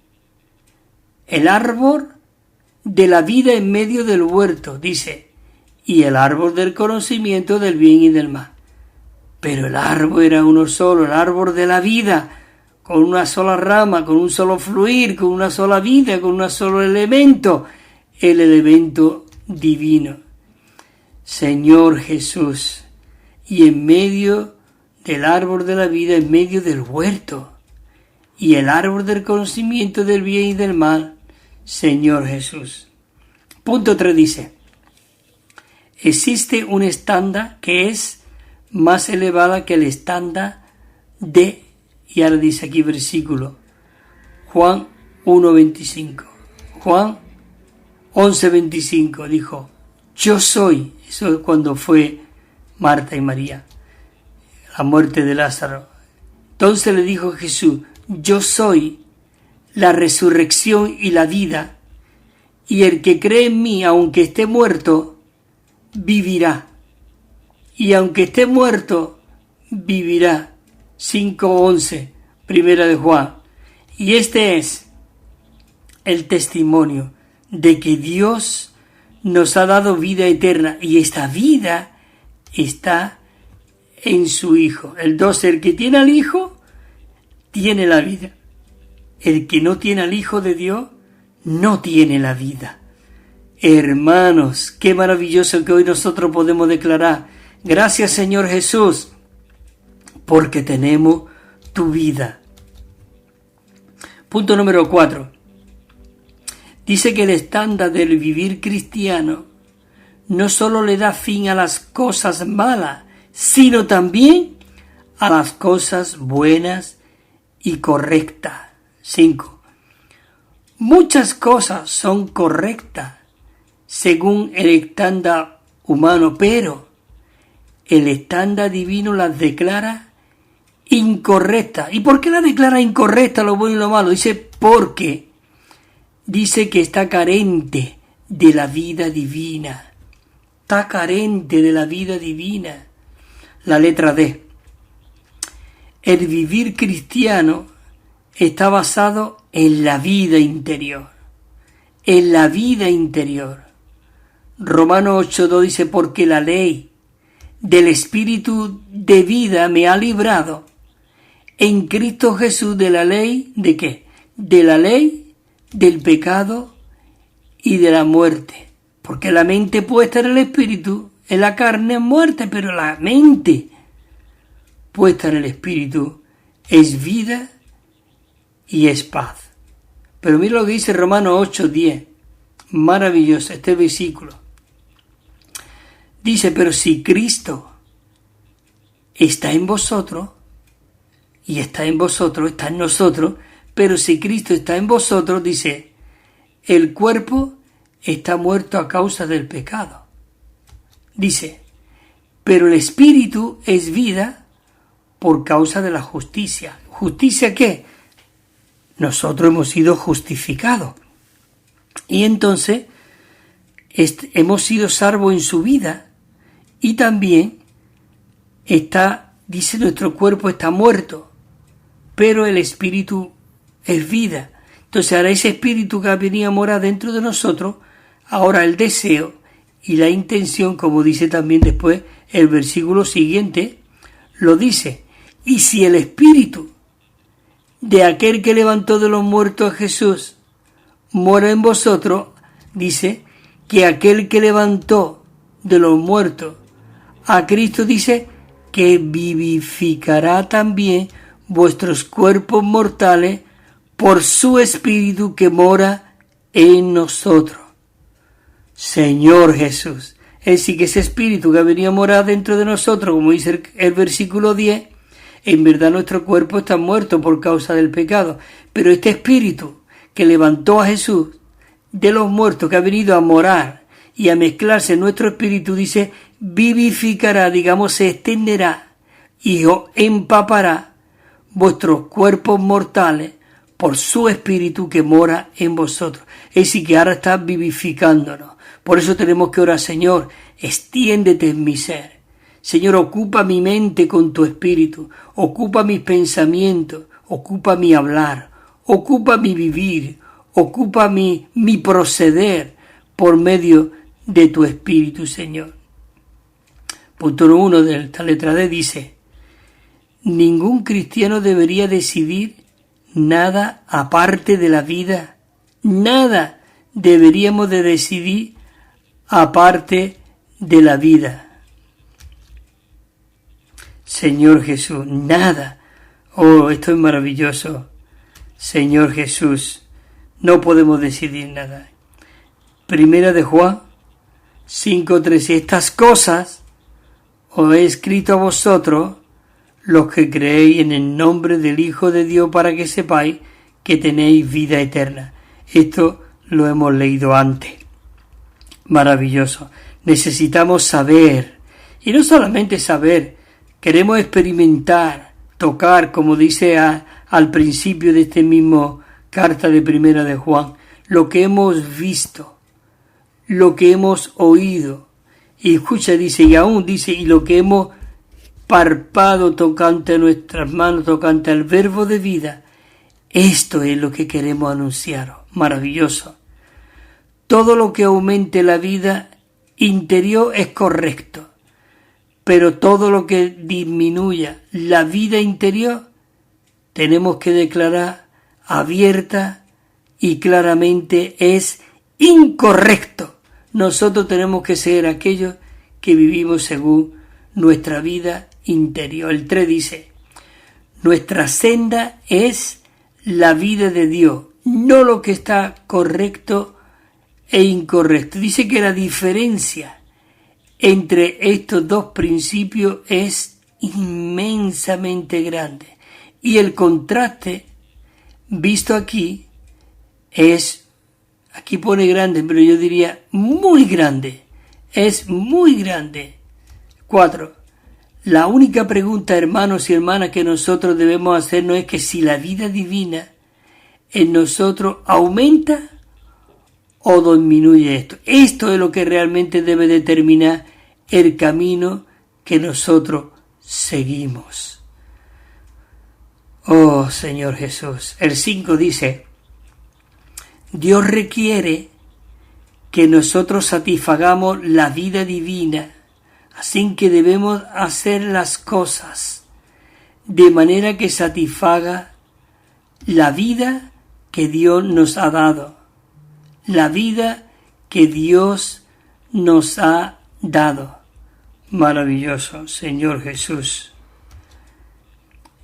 el árbol de la vida en medio del huerto, dice, y el árbol del conocimiento del bien y del mal. Pero el árbol era uno solo, el árbol de la vida, con una sola rama, con un solo fluir, con una sola vida, con un solo elemento, el elemento divino. Señor Jesús, y en medio del árbol de la vida, en medio del huerto, y el árbol del conocimiento del bien y del mal, Señor Jesús. Punto 3 dice, existe un estándar que es más elevada que el estándar de, y ahora dice aquí versículo, Juan 1:25. Juan 11:25 dijo, yo soy, eso es cuando fue Marta y María, la muerte de Lázaro. Entonces le dijo Jesús, yo soy la resurrección y la vida, y el que cree en mí, aunque esté muerto, vivirá. Y aunque esté muerto, vivirá. 5:11, primera de Juan. Y este es el testimonio de que Dios nos ha dado vida eterna, y esta vida está en su Hijo. El 12, el que tiene al Hijo, tiene la vida. El que no tiene al Hijo de Dios, no tiene la vida. Hermanos, qué maravilloso que hoy nosotros podemos declarar: gracias, Señor Jesús, porque tenemos tu vida. Punto número 4. Dice que el estándar del vivir cristiano no solo le da fin a las cosas malas, sino también a las cosas buenas y correctas. 5. Muchas cosas son correctas según el estándar humano, pero el estándar divino las declara incorrectas. ¿Y por qué las declara incorrectas, lo bueno y lo malo? Porque dice que está carente de la vida divina. Está carente de la vida divina. La letra D. El vivir cristiano está basado en la vida interior. En la vida interior. Romanos 8:2 dice: porque la ley del Espíritu de vida me ha librado en Cristo Jesús de la ley, ¿de qué? De la ley, del pecado y de la muerte. Porque la mente puesta en el Espíritu, en la carne es muerte, pero la mente puesta en el Espíritu es vida y es paz. Pero mira lo que dice Romanos 8:10. Maravilloso este versículo. Dice: pero si Cristo está en vosotros, y está en vosotros, está en nosotros, pero si Cristo está en vosotros, dice, el cuerpo está muerto a causa del pecado. Dice, pero el Espíritu es vida por causa de la justicia. ¿Justicia qué? Nosotros hemos sido justificados. Y entonces hemos sido salvos en su vida. Y también dice, nuestro cuerpo está muerto, pero el Espíritu es vida. Entonces ahora ese Espíritu que venía a morar dentro de nosotros, ahora el deseo y la intención, como dice también después el versículo siguiente, lo dice: y si el Espíritu de aquel que levantó de los muertos a Jesús mora en vosotros, dice que aquel que levantó de los muertos a Cristo, dice que vivificará también vuestros cuerpos mortales por su Espíritu que mora en nosotros. Señor Jesús. Es decir, que ese Espíritu que ha venido a morar dentro de nosotros, como dice el versículo 10, en verdad nuestro cuerpo está muerto por causa del pecado, pero este Espíritu que levantó a Jesús de los muertos, que ha venido a morar y a mezclarse en nuestro espíritu, dice, vivificará, digamos, se extenderá y empapará vuestros cuerpos mortales por su Espíritu que mora en vosotros. Es decir, que ahora está vivificándonos. Por eso tenemos que orar: Señor, extiéndete en mi ser. Señor, ocupa mi mente con tu Espíritu, ocupa mis pensamientos, ocupa mi hablar, ocupa mi vivir, ocupa mi proceder por medio de tu Espíritu, Señor. Punto 1 de esta letra D dice: ningún cristiano debería decidir nada aparte de la vida. Nada deberíamos de decidir aparte de la vida. Señor Jesús, nada. Oh, esto es maravilloso. Señor Jesús, no podemos decidir nada. Primera de Juan 5:13. Estas cosas os he escrito a vosotros, los que creéis en el nombre del Hijo de Dios, para que sepáis que tenéis vida eterna. Esto lo hemos leído antes. Maravilloso. Necesitamos saber, y no solamente saber, queremos experimentar, tocar, como dice al principio de este mismo carta de Primera de Juan, lo que hemos visto, lo que hemos oído. Y escucha, dice, y aún dice, y lo que hemos palpado tocante a nuestras manos, tocante al verbo de vida. Esto es lo que queremos anunciaros. Maravilloso. Todo lo que aumente la vida interior es correcto, pero todo lo que disminuya la vida interior tenemos que declarar abierta y claramente es incorrecto, nosotros tenemos que ser aquellos que vivimos según nuestra vida interior. El 3 dice, nuestra senda es la vida de Dios, no lo que está correcto e incorrecto. Dice que la diferencia entre estos dos principios es inmensamente grande. Y el contraste visto aquí es, aquí pone grande, pero yo diría muy grande. Es muy grande. 4. La única pregunta, hermanos y hermanas, que nosotros debemos hacernos es que si la vida divina en nosotros aumenta o disminuye esto. Esto es lo que realmente debe determinar el camino que nosotros seguimos. Oh Señor Jesús. El 5 dice, Dios requiere que nosotros satisfagamos la vida divina, así que debemos hacer las cosas de manera que satisfaga la vida que Dios nos ha dado. La vida que Dios nos ha dado. Maravilloso, Señor Jesús.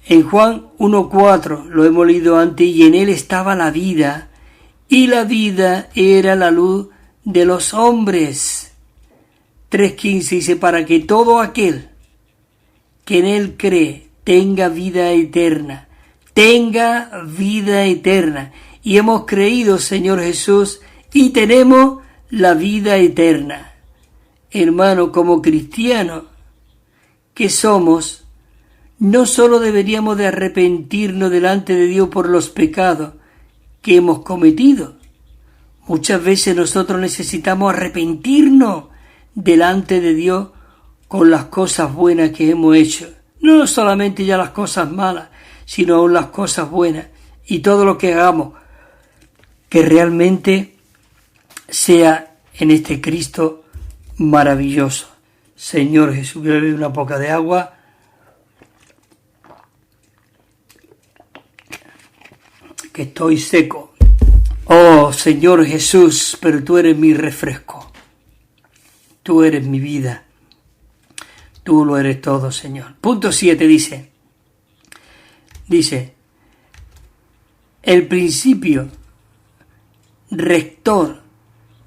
En Juan 1:4 lo hemos leído antes, y en él estaba la vida, y la vida era la luz de los hombres. 3:15 dice, para que todo aquel que en él cree tenga vida eterna. Tenga vida eterna. Y hemos creído, Señor Jesús, y tenemos la vida eterna. Hermano, como cristianos que somos, no solo deberíamos de arrepentirnos delante de Dios por los pecados que hemos cometido. Muchas veces nosotros necesitamos arrepentirnos delante de Dios con las cosas buenas que hemos hecho. No solamente ya las cosas malas, sino aún las cosas buenas. Y todo lo que hagamos, que realmente sea en este Cristo maravilloso. Señor Jesús, voy a beber una poca de agua. Que estoy seco. Oh Señor Jesús, pero tú eres mi refresco. Tú eres mi vida. Tú lo eres todo, Señor. Punto 7 dice, el principio rector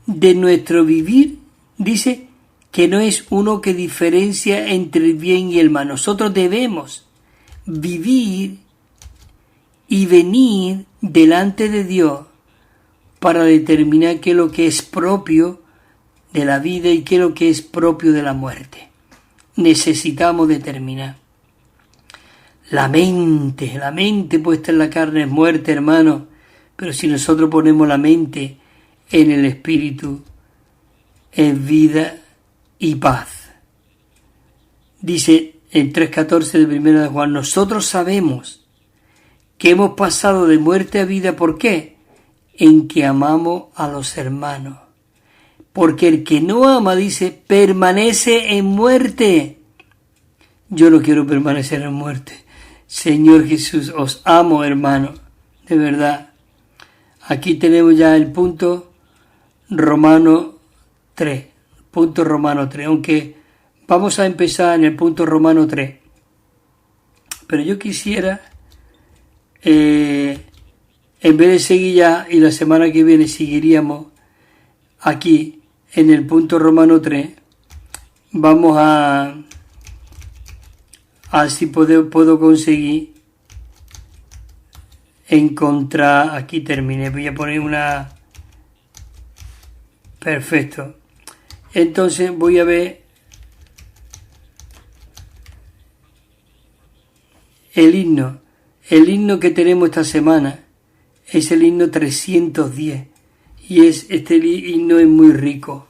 de nuestro vivir, dice que no es uno que diferencia entre el bien y el mal. Nosotros debemos vivir y venir delante de Dios para determinar qué es lo que es propio de la vida y qué es lo que es propio de la muerte. Necesitamos determinar. La mente puesta en la carne es muerte, hermano, pero si nosotros ponemos la mente en el Espíritu, es vida y paz. Dice en 3:14 de 1 de Juan, nosotros sabemos que hemos pasado de muerte a vida. ¿Por qué? En que amamos a los hermanos. Porque el que no ama, dice, permanece en muerte. Yo no quiero permanecer en muerte. Señor Jesús, os amo, hermano, de verdad. Aquí tenemos ya el punto Romano 3. Punto Romano 3. Aunque vamos a empezar en el punto Romano 3. Pero yo quisiera, en vez de seguir ya, y la semana que viene seguiríamos aquí en el punto Romano 3, vamos a si puedo conseguir encontrar, aquí terminé, voy a poner una, perfecto, entonces voy a ver el himno que tenemos esta semana, es el himno 310, y este himno es muy rico,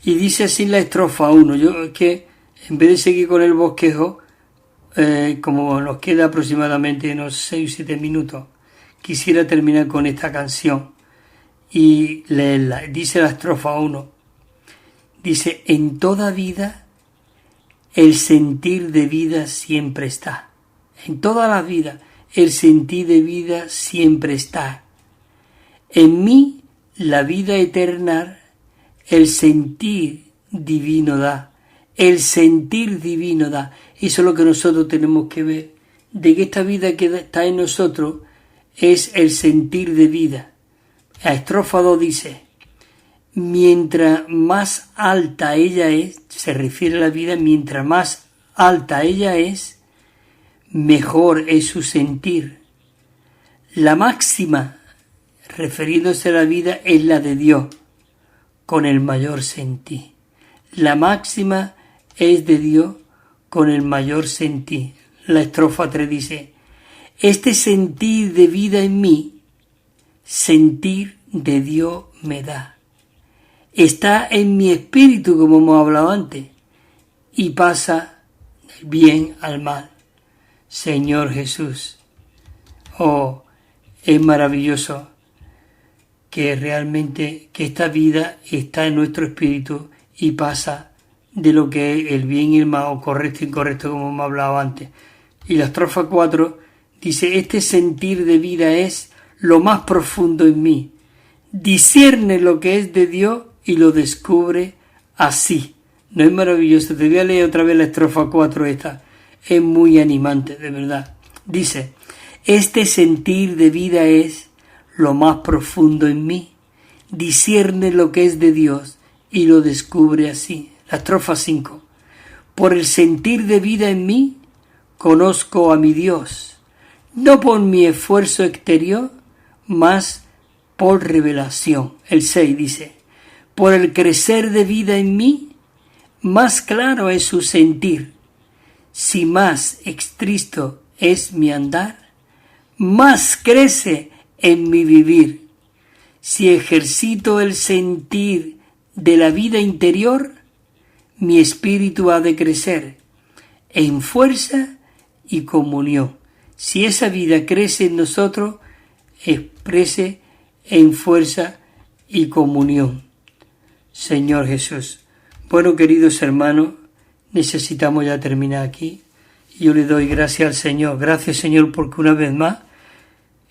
y dice así la estrofa 1, yo es que en vez de seguir con el bosquejo, como nos queda aproximadamente unos 6 o 7 minutos, quisiera terminar con esta canción y leerla. Dice la estrofa 1, dice, en toda vida el sentir de vida siempre está. En toda la vida el sentir de vida siempre está. En mí la vida eterna, el sentir divino da. El sentir divino da. Eso es lo que nosotros tenemos que ver. De que esta vida que está en nosotros es el sentir de vida. La estrofa 2 dice: mientras más alta ella es, se refiere a la vida, mientras más alta ella es, mejor es su sentir. La máxima, refiriéndose a la vida, es la de Dios, con el mayor sentir. La máxima es de Dios, con el mayor sentir. La estrofa 3 dice: este sentir de vida en mí, sentir de Dios me da. Está en mi espíritu, como hemos hablado antes, y pasa del bien al mal. Señor Jesús, oh, es maravilloso que realmente que esta vida está en nuestro espíritu y pasa de lo que es el bien y el mal, o correcto e incorrecto, como hemos hablado antes. Y la estrofa 4 dice: este sentir de vida es lo más profundo en mí. Discierne lo que es de Dios y lo descubre así. ¿No es maravilloso? Te voy a leer otra vez la estrofa 4 esta. Es muy animante, de verdad. Dice: este sentir de vida es lo más profundo en mí. Discierne lo que es de Dios y lo descubre así. La estrofa 5. Por el sentir de vida en mí, conozco a mi Dios, no por mi esfuerzo exterior, mas por revelación. El 6 dice: por el crecer de vida en mí, más claro es su sentir. Si más extristo es mi andar, más crece en mi vivir. Si ejercito el sentir de la vida interior, mi espíritu ha de crecer en fuerza y comunión. Si esa vida crece en nosotros, exprese en fuerza y comunión. Señor Jesús. Bueno, queridos hermanos, necesitamos ya terminar aquí. Yo le doy gracias al Señor. Gracias, Señor, porque una vez más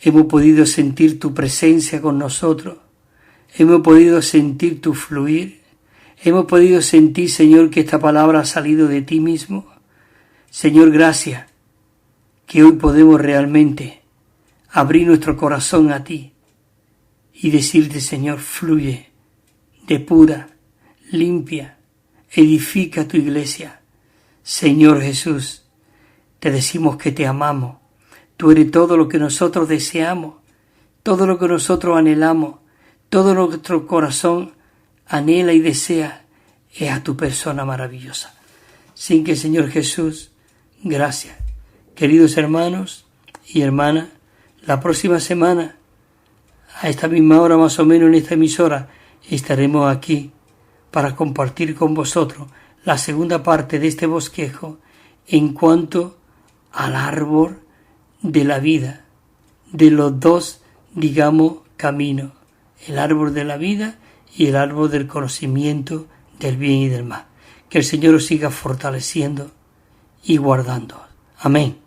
hemos podido sentir tu presencia con nosotros. Hemos podido sentir tu fluir. Hemos podido sentir, Señor, que esta palabra ha salido de ti mismo. Señor, gracias, que hoy podemos realmente abrir nuestro corazón a ti y decirte: Señor, fluye, depura, limpia, edifica tu iglesia. Señor Jesús, te decimos que te amamos. Tú eres todo lo que nosotros deseamos, todo lo que nosotros anhelamos, todo lo que nuestro corazón anhela y desea es a tu persona maravillosa. Sin que, Señor Jesús, gracias. Queridos hermanos y hermanas, la próxima semana, a esta misma hora más o menos en esta emisora, estaremos aquí para compartir con vosotros la segunda parte de este bosquejo en cuanto al árbol de la vida, de los dos, caminos, el árbol de la vida y el árbol del conocimiento del bien y del mal. Que el Señor os siga fortaleciendo y guardando. Amén.